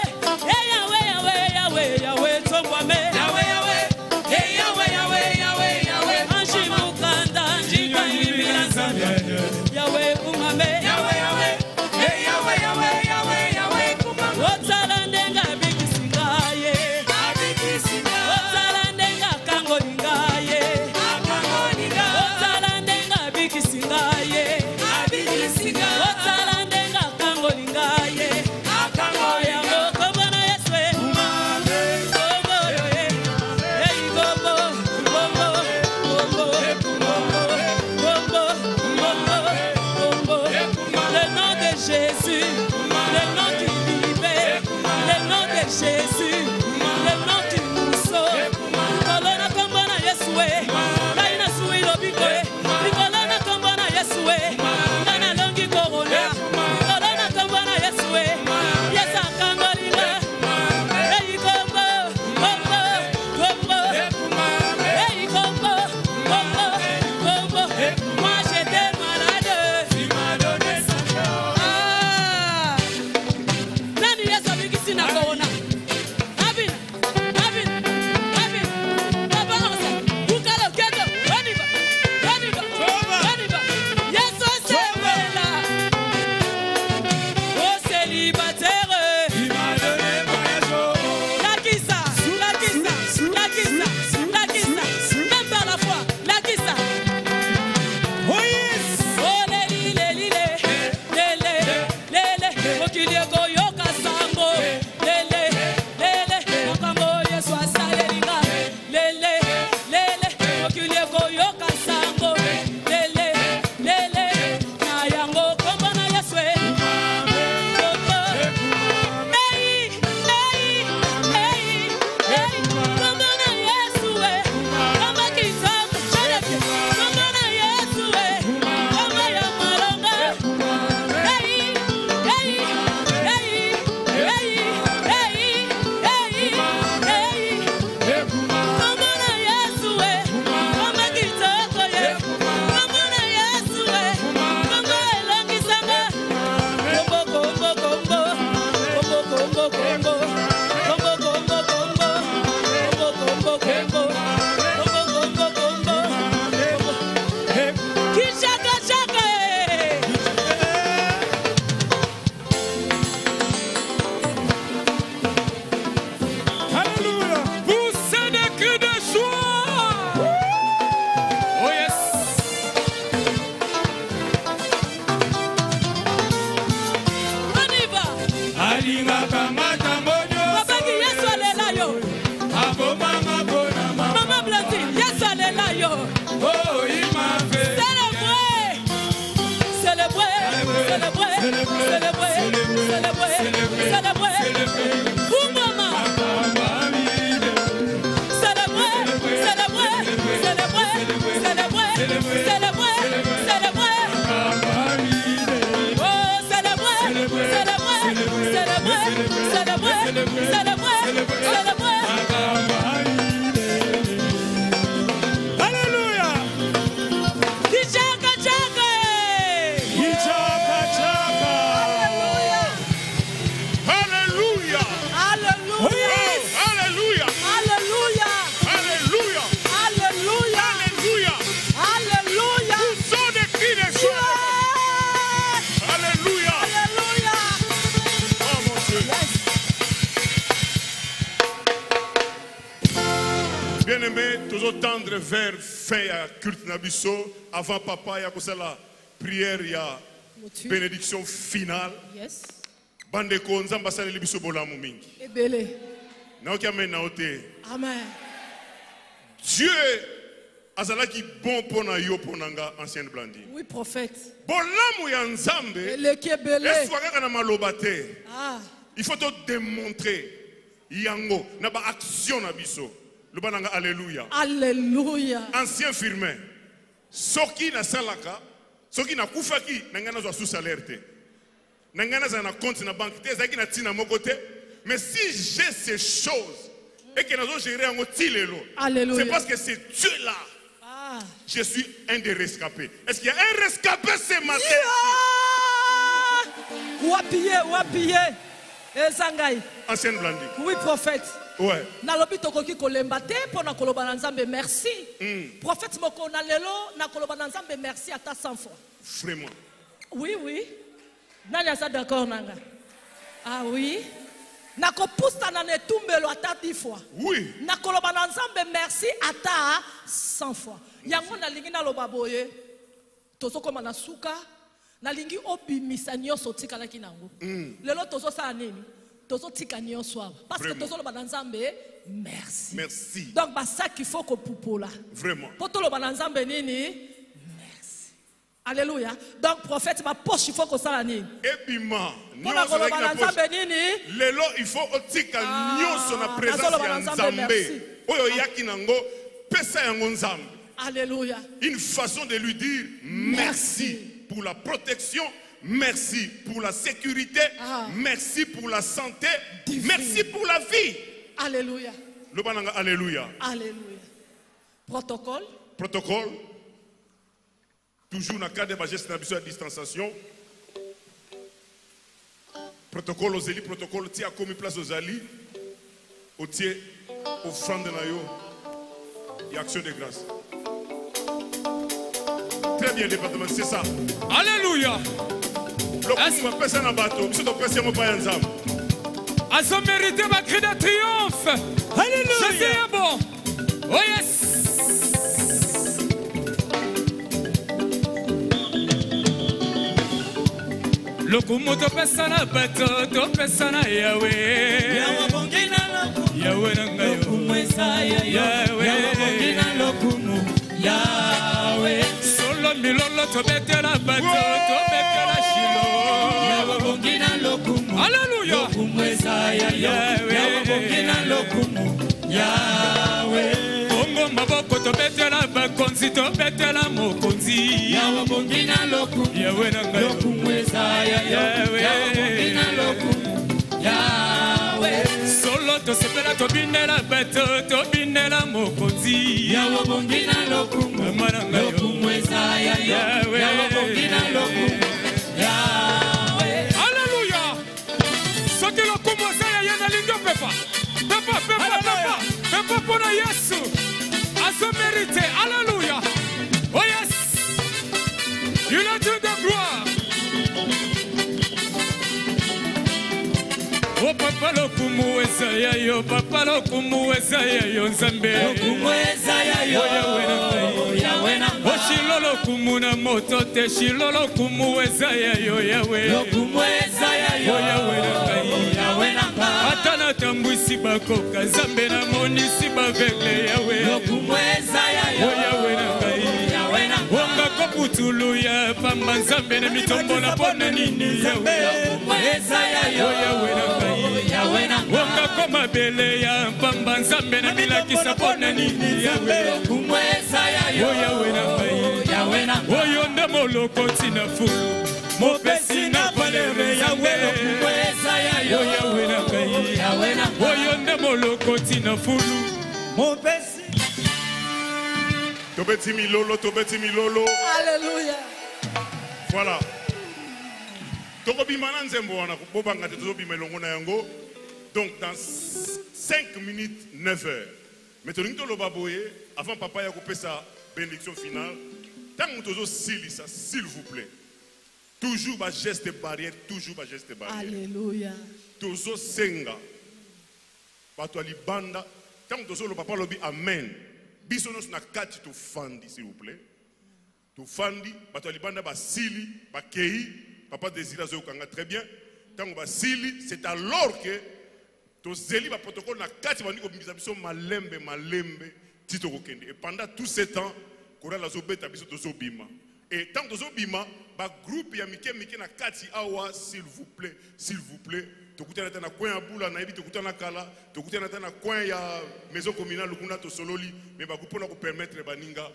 hey Yahweh, Yahweh, Yahweh, Yahweh, tombwame. Yahweh, Yahweh, hey Yahweh, Yahweh, Yahweh, Yahweh. Anji mukanda, njika imbila nsambia. Yahweh, kumame. Yahweh, Yahweh, hey Yahweh, Yahweh, Yahweh, Yahweh, kumama. Otsalandenga bikisingaye. Otsalandenga kangolingaye. Otsalandenga bikisingaye. Otsalandenga kangolingaye. Yango kobana Yeswe. Gogo yoye. Hey gogo, gogo, gogo, gogo, gogo, gogo. Le nom de Jésus, le nom qui libère, le nom de Jésus, le nom qui nous sauve. Kolona kombona Yeswe, kaina sui lobikoe. Kolona kombona Yeswe, kana longi korona. Kolona kombona Yeswe, Yesa kangolinga. Hey kombo, kombo, kombo. Hey kombo, kombo, kombo. Moi j'étais malade. Ah, nani Yesu abikisi na korona? Abin, abin, abin. Papa Ansa, ukalo keto, oniba, oniba, oniba. Yesu c'est là. Oh célibataire. La kissa, la kissa, la kissa, la kissa. Même par la foi, la kissa. Oh le li le li le le le le okilie koyoka sango le le le le makambo Yesu asalelinga le le le le okilie koyoka sango le le le le na yango kombo na Yesu kombo hey hey hey hey kombo na Yesu kombo kitoko chalepe kombo na Yesu kombo ya malonga hey hey hey hey hey hey hey kombo na Yesu kombo kitoko ye kombo na Yesu kombo elongisanga kombo kombo kombo kombo kombo kombo kombo kombo kombo kombo kombo kombo kombo kombo kishaka shaka Alléluia. Poussez des cris de joie. Oh yes. on y va. Alinga kamata mbonyo. Papa qui Yesu alela yo. Aboma mabona mama. Maman Blantyre, Yesu alela yo. Oh, il m'a fait. Célébrez, célébrez, célébrez, célébrez, célébrez, célébrez. Pour maman. Célébrez, célébrez, célébrez, célébrez, célébrez, célébrez. Oh, célébrez, célébrez, célébrez, célébrez, célébrez, célébrez. Alléluia. Kichaka chaka. Ichaka chaka. Alléluia. Alléluia. Alléluia. Alléluia. Alléluia. Alléluia. Alléluia. Alléluia. Poussons des cris de joie. Alléluia. Alléluia. Oh mon Dieu. Bien-aimé, toujours tendre vers fin à culte nabiso avant papa ya la prière ya bénédiction finale. Yes. Bande ko nzamba saleli biso bolamu mingi. Ebele. Amen. Dieu azalaki bon pona yo ponanga ancienne Blandine. Oui, prophète. Bolamu ya nzambe. Le qui est belé. Eswaka na maloba te. Ah. Il faut te démontrer yango na ba action na biso. Lubananga alléluia. Alléluia. Ancien firmin. Soki na salaka, soki na kufaki nangana zo sous salaire te. Nangana za na compte na banque te, zaki na tina moko te. Mais si j'ai ces choses et que nous gérer en tilelo, c'est parce que c'est Dieu là. Ah. Je suis un des rescapés. Est-ce qu'il y a un rescapé ce matin? Wapiye. Sangai. Ancienne Blandine. Oui, prophète. Ouais. Nalobi tokoki kolemba te pona koloba na Nzambe merci. Prophète moko na lelo na koloba na Nzambe merci ata 100 fois. Vraiment. Oui. Nani asa d'accord nanga? Ah oui. Nako pusta na netumbelo ata 10 fois. Oui. Na koloba na Nzambe merci ata 100 fois. Yango na lingi na loba boye. Tozo koma na suka. Na lingi obimisa nyonso tikalaki nango. Lelo tozo sala nini? Tozo tika nyonso aba. Parce que tozo loba na Nzambe merci. Merci. Donc ba ça qu'il faut ko pupola. Vraiment. Poto loba na Nzambe nini? Merci. Alléluia. Donc prophète ma poche il faut ko sala nini? Ebima. Lelo il faut otika nyonso na présence ya Nzambe. Oyo yaki nango pesa yango Nzambe. Alléluia. Une façon de lui dire merci pour la protection, merci pour la sécurité, merci pour la santé, merci pour la vie. Alléluia. Le bananga alléluia. Alléluia. Protocole. Protocole. Toujours dans le cadre de la gestion de la distanciation. Protocole aux élites, protocole tia commis place aux alliés, au tia offrande na yo et action de grâce. Très bien département, c'est ça. Alléluia. Le coup ma personne en bateau, monsieur ton président mon père ensemble. Ils ont mérité ma cri de triomphe. Alléluia. Jésus est bon. Oh yes. Lokumu topesa na bato topesa na Yahweh. Yahweh nanga Yahweh. Solo milolo tobetela bato tobetela Shilo. Alléluia. Yahweh. Bongo maboko tobetela bakonzi tobetela mokonzi. Yahweh nanga Yahweh. Solo to sepela to binela bato to binela mokonzi. Alléluia. Ce que le commence à y aller de pepa. Pepa pour Yesu. À ce mérité. Alléluia. Oh yes. Il a Dieu de gloire. Oh papa lokumu esaya yo, papa lokumu esaya yo nzambe. Lokumu esaya yo, Yahweh na ba. Oh shilo lokumu na moto te shilo lokumu esaya yo Yahweh. Lokumu esaya yo, Yahweh na ba. Atana tambwisi bakoka nzambe na monisi bavekle Yahweh. Lokumu esaya yo, Yahweh na ba. Wanga koputulu ya pamba nzambe na mitombo na pona nini Yahweh. Lokumu esaya yo, Yahweh na ba. Wanga koma bele ya pamba nzambe na milakisa pona nini Yahweh. Lokumu esaya yo, Yahweh na ba. Oyo nde moloko tina fulu mopesi na palere Yahweh. Lokumu esaya yo, Yahweh na ba. Oyo nde moloko tina fulu mopesi. Tobeti milolo. Alléluia. Voilà. Tokobima na nzembo wana bobanga te tozobima elongo na yango. Donc dans 5 minutes 9 heures. Mais tolingi toloba boye avant papa ya kopesa bénédiction finale. Tant tozo silisa s'il vous plaît. Toujours ba geste barrière, Alléluia. Tozo senga. Bato libanda. Tant tozo lo papa lobi amen. Biso nos na kati to fandi s'il vous plaît. To fandi bato libanda ba sili ba kei. Papa désira zo kanga très bien. Tant ba sili c'est alors que tozeli ba protocole na kati bandi ko bimisa biso malembe tito kokende. Et pendant tout ce temps, chorale azobeta biso tozobima. Et tant tozobima, ba groupe ya mike na kati awa s'il vous plaît. Tokutana tana coin ya bula na yebi tokutana kala, tokutana tana coin ya maison communale kuna to sololi, mais ba groupe na ko permettre baninga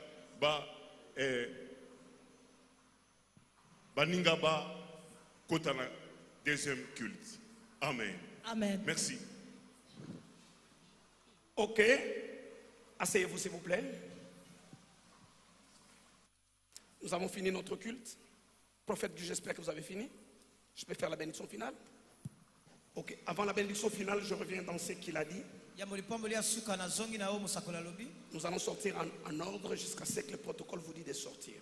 kotana deuxième culte. Amen. Amen. Merci. Ok. Asseyez-vous s'il vous plaît. Nous avons fini notre culte. Prophète, j'espère que vous avez fini. Je peux faire la bénédiction finale. Ok. Avant la bénédiction finale, je reviens dans ce qu'il a dit. Nous allons sortir en ordre jusqu'à ce que le protocole vous dit de sortir.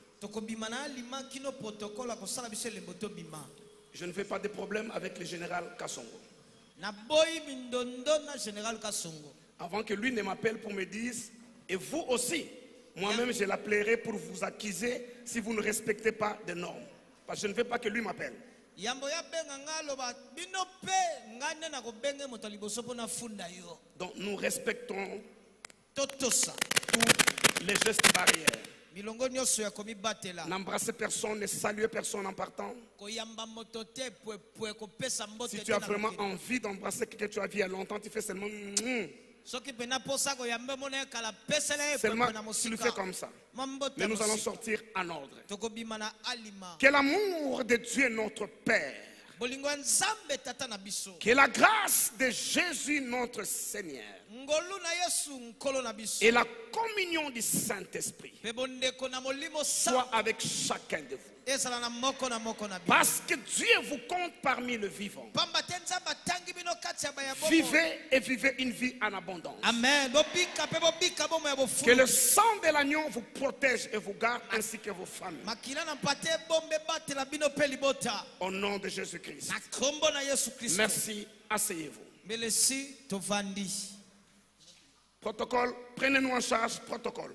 Je ne fais pas de problème avec le général Kassongo. Avant que lui ne m'appelle pour me dire, et vous aussi, moi-même je l'appellerai pour vous accuser si vous ne respectez pas des normes. Parce que je ne veux pas que lui m'appelle. Donc nous respectons tous les gestes barrières. N'embrasser personne, ne saluer personne en partant. Si tu as vraiment envie d'embrasser quelqu'un que tu as vu il y a longtemps, tu fais seulement tu le fais comme ça. Mais nous allons sortir en ordre. Que l'amour de Dieu notre Père, que la grâce de Jésus notre Seigneur et la communion du Saint-Esprit soit avec chacun de vous. Parce que Dieu vous compte parmi le vivant. Vivez et vivez une vie en abondance. Amen. Que le sang de l'agneau vous protège et vous garde, ainsi que vos familles. Au nom de Jésus-Christ. Merci. Asseyez-vous. Protocole. Prenez-nous en charge. Protocole.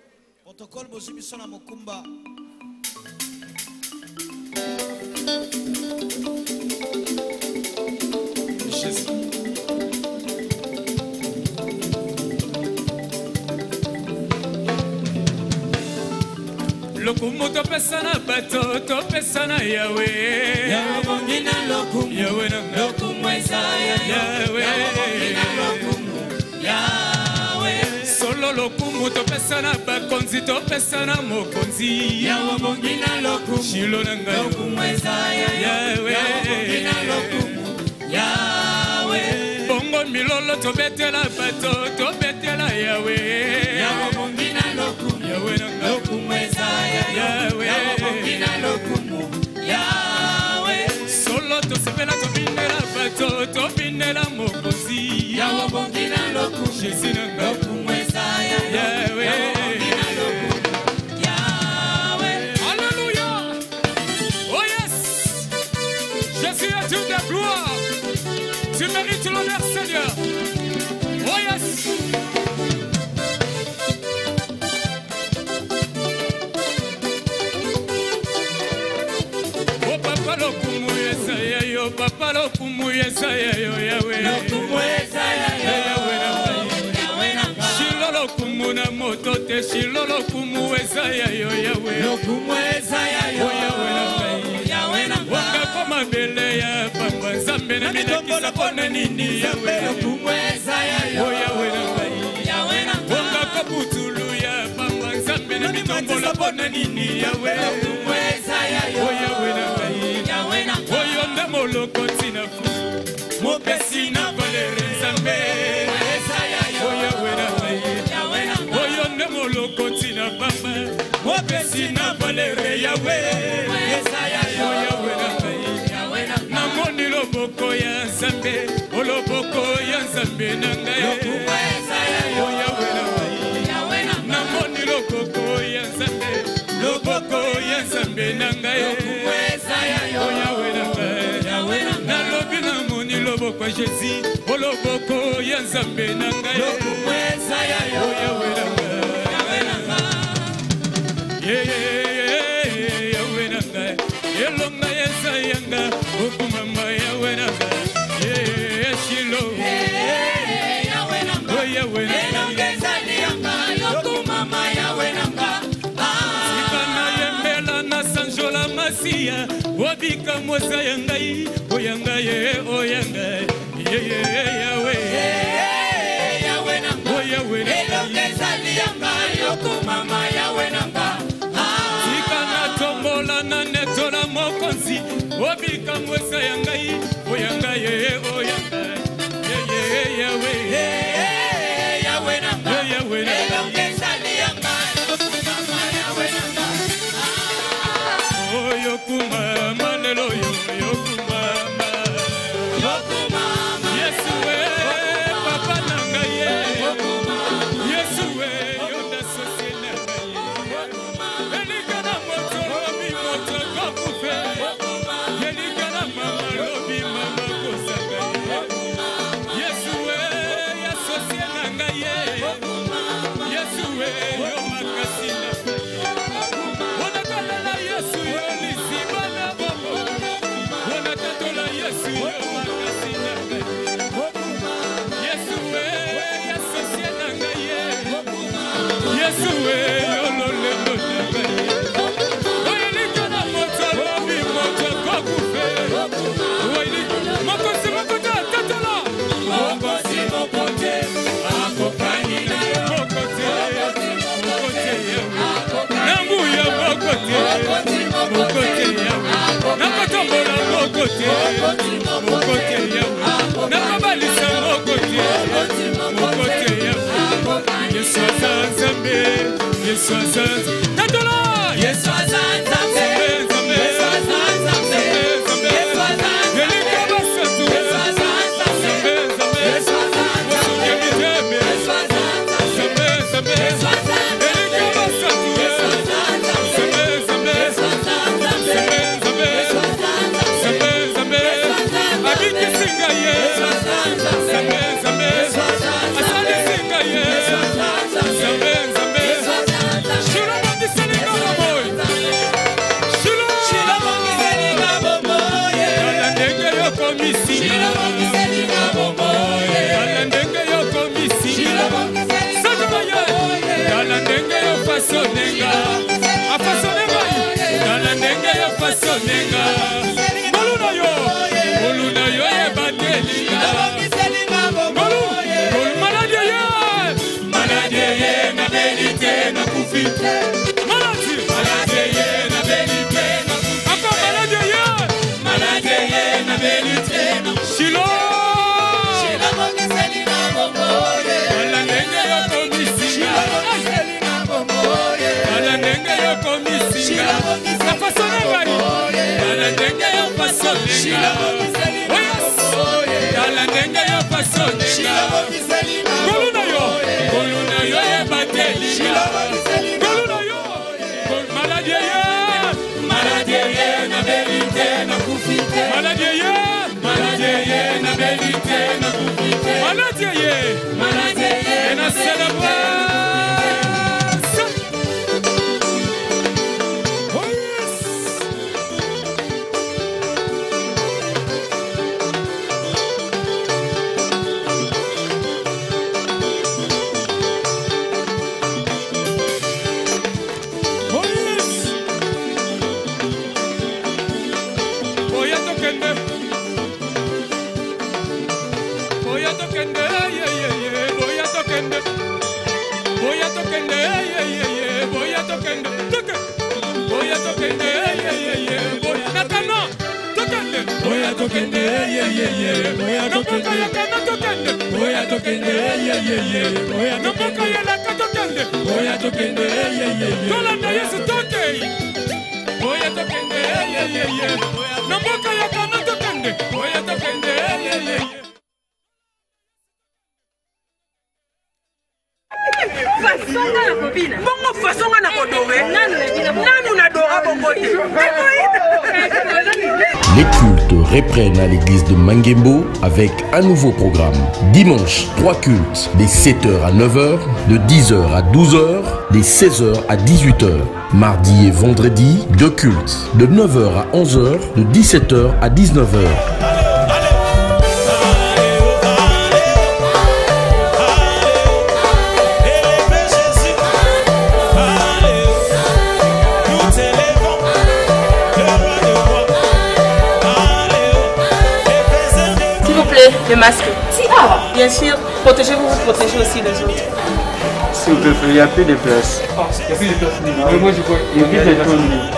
Lokumu topesana bato topesana Yahweh. Yahweh na lokumu. Yahweh na lokumu Isaiah. Yahweh na lokumu. Yahweh. Solo lokumu topesana bakonzi topesana mokonzi. Yahweh na lokumu. Shilo na lokumu Isaiah. Yahweh na lokumu. Yahweh. Bongo milolo tobetela bato tobetela Yahweh. Yahweh na lokumu. Yahweh na lokumu Isaiah. Yahweh na lokumu. Yahweh. Solo to sepela to binela bato to binela mokozi. Yahweh na lokumu. Jésus na lokumu Isaiah. Yahweh na lokumu. Yahweh. Alléluia. Oh yes. Jésus est Dieu de gloire. Tu mérites l'honneur, Seigneur. Oh yes. Oh papa lokumu Yesaya yo, papa lokumu Yesaya yo, Yahweh. Lokumu Yesaya yo, Yahweh na Shilo lokumu na moto te, Shilo lokumu Yesaya yo, Yahweh. Lokumu Yesaya yo, Yahweh na Yahweh na wanga koma bele ya papa Nzambe na minakisa pona nini Yahweh. Lokumu Yesaya yo, Yahweh na Yahweh na wanga kabutulu ya papa Nzambe na mitombola pona nini Yahweh. Lokumu Yesaya yo, Yahweh na Yahweh na oyonde molokoti na fu mopesi na valere Nzambe. Yesaya yo, Yahweh na Yahweh na oyonde molokoti na papa mopesi na valere Yahweh. Yesaya yo, Yahweh na Yahweh na namoni loboko ya Nzambe, oloboko ya Nzambe na ngai. Lokumu Yesaya yo, Yahweh na Yahweh na namoni loboko ya Nzambe, loboko ya Nzambe na ngai. Lokumu Yesaya yo, Yahweh na Yahweh na nalobi namoni loboko ya Jésus, oloboko ya Nzambe na ngai. Lokumu Yesaya yo, Yahweh na Yahweh na Yahweh na elonga Yesaya nga okumama Yahweh na Shilo. Obika moza yangai, oyanga ye, oyanga ye, yawe. Yawe nanga, yawe nanga. Ezali yanga, yoko mama yawe nanga. Tika na tombola na netola mokonzi. Obika moza yangai, oyanga ye, oyanga ye, yawe. Yawe nanga, yawe nanga. Ezali yanga, yoko mama yawe nanga. Yokumama lelo yokumama yokumama Yesuwe papa nanga ye Yesuwe yonda sose nanga ye Elikana moto lobi moto kokufe Elikana mama lobi mama kosanga ye Yesuwe ya sose nanga ye Yesuwe yomakasi nanga Yesu yolisi bana bobo Wana tatola Yesu yomakasi nanga Yesu we yasosie nanga ye Yesu we yololendo nanga ye Oyelikana moto lobi moto kokufe Oyelikana mokosi mokote tatola Mokosi mokote akokani na yo Mokote mokote yewe Nangu ya mokote Mokote yawe Nakatombola mokote Mokote yawe Nakabalisa mokote Mokote yawe Yesu azanzambe Yesu azanzambe Tatola Yesu azanzambe Yesu azanzambe Yesu azanzambe Yelikaba satu Yesu azanzambe Yesu azanzambe Yesu azanzambe Yesu azanzambe Yelikaba satu Yesu azanzambe Abiki singa ye Zambe zambe Asali singa ye Zambe zambe Shilo mongi selinga boboy Shilo mongi selinga boboy Kala ndenge yo komisi Shilo mongi selinga boboy Kala ndenge yo komisi Shilo mongi selinga boboy Kala ndenge yo fasonenga Afasonenga Kala ndenge yo fasonenga Maluna yo Maluna yo ebandelinga Maladie ye na belite na kufite Maladie ye na belite na kufite Ako maladie ye na belite na kufite Shilo mongi selinga boboye Kala ndenge yo komisinga Kala ndenge yo komisinga Afasonenga Kala ndenge yo fasonenga Kala ndenge yo fasonenga Koluna yo ebatelinga Koluna yo Maladie ye na belite na kufite Maladie ye na belite na kufite Maladie ye na celebrate Les cultes reprennent à l'église de Mangembo avec un nouveau programme. Dimanche, 3 cultes, de 7h à 9h, de 10h à 12h, de 16h à 18h. Mardi et vendredi, 2 cultes, de 9h à 11h, de 17h à 19h. masque. Bien sûr, protégez-vous, vous protégez aussi les autres. S'il vous plaît, il n'y a plus de place. Il n'y a plus de place. Mais moi je vois, il y a plus de place.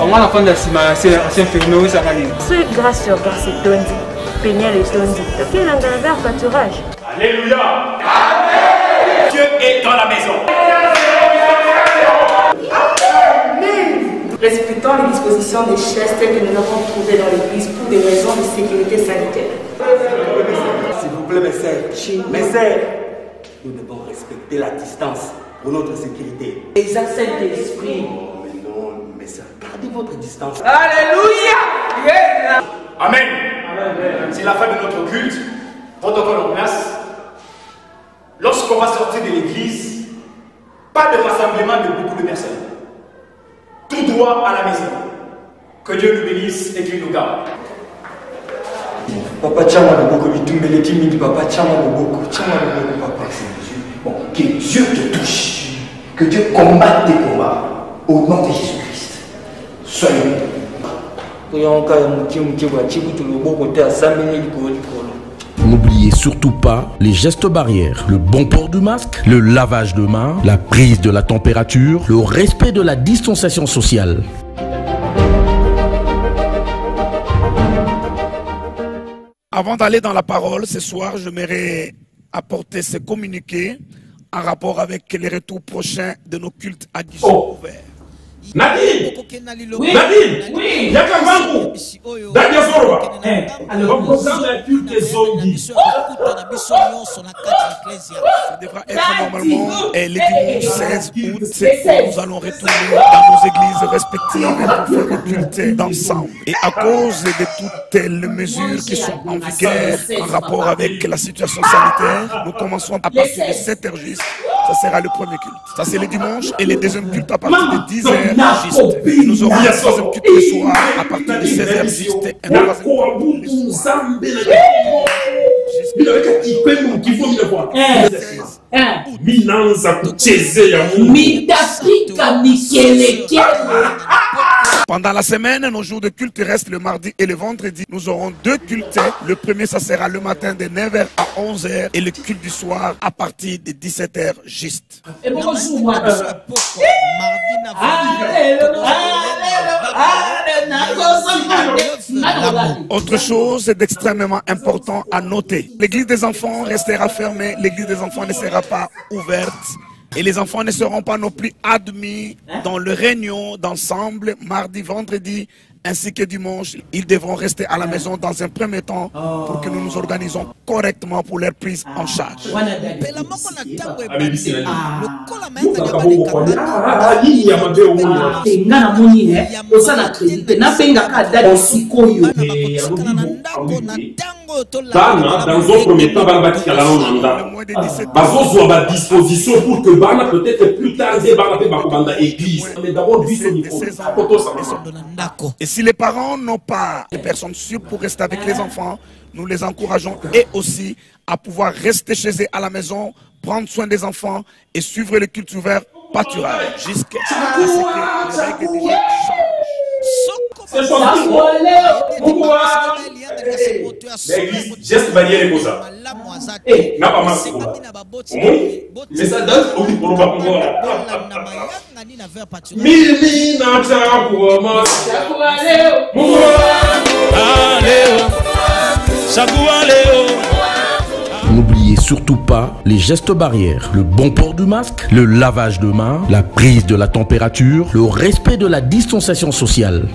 On va la fin de la cima, c'est infirmier, ça va aller. C'est grâce sur Garci Tondi, Péniel et Tondi. Qui est l'engagement pâturage. Alléluia. Amen. Dieu est dans la maison. Respectons les dispositions des gestes que nous avons trouvées dans l'église pour des raisons de sécurité sanitaire. S'il vous plaît, mes sœurs, nous devons respecter la distance pour notre sécurité. Les accès d'esprit. Oh, mais non, mes sœurs, gardez votre distance. Alléluia. Yeah. Amen. C'est la fin de notre culte. Protocole en place. Lorsqu'on va sortir de l'église, pas de rassemblement de beaucoup de personnes. Tout droit à la maison. Que Dieu nous bénisse et qu'il nous garde. Papa, tchama le boko, bitumbele kimidi, papa, tchama le boko, papa. Bon, que Dieu te touche, que Dieu combatte tes combats, au nom de Jésus-Christ. Soyez. N'oubliez surtout pas les gestes barrières, le bon port du masque, le lavage de mains, la prise de la température, le respect de la distanciation sociale. Avant d'aller dans la parole, ce soir, j'aimerais apporter ce communiqué en rapport avec les retours prochains de nos cultes à guichet ouverts. Nadine! Oui! Nadine! Oui! Yakavangu! Dadia Zorba! Alors, programme la culte Zongi. Ça devra être normalement les dimanches 16 août. Nous allons retourner dans nos églises respectives pour faire le culte d'ensemble. Et à cause de toutes les mesures qui sont en vigueur en rapport avec la situation sanitaire, nous commençons à partir de 7h juste. Ça sera le premier culte. Ça c'est le dimanche et le deuxième culte à partir de 10h juste. Et nous aurons le troisième culte le soir à partir de 16h juste. Et un troisième culte le soir. Pendant la semaine, nos jours de culte restent le mardi et le vendredi. Nous aurons 2 cultes. Le premier, ça sera le matin de 9h à 11h et le culte du soir à partir de 17h juste. Autre chose d'extrêmement important à noter. L'église des enfants restera fermée. L'église des enfants ne sera pas ouverte. Et les enfants ne seront pas non plus admis dans le réunion d'ensemble mardi, vendredi, ainsi que dimanche. Ils devront rester à la maison dans un premier temps pour que nous nous organisons correctement pour leur prise en charge. Bana, dans un premier temps, va bâtir la langue en disposition pour que Bana, peut-être plus tard, Bana église. Mais d'abord, et si les parents n'ont pas de personnes sûres pour rester avec les enfants, nous les encourageons et aussi à pouvoir rester chez eux à la maison, prendre soin des enfants et suivre le culte ouvert pâturage jusqu'à ce que les règles du jeu changent. L'église, geste barrière et ça. N'a pas marqué. Mais ça donne au niveau de N'oubliez surtout pas les gestes barrières, le bon port du masque, le lavage de mains, la prise de la température, le respect de la distanciation sociale.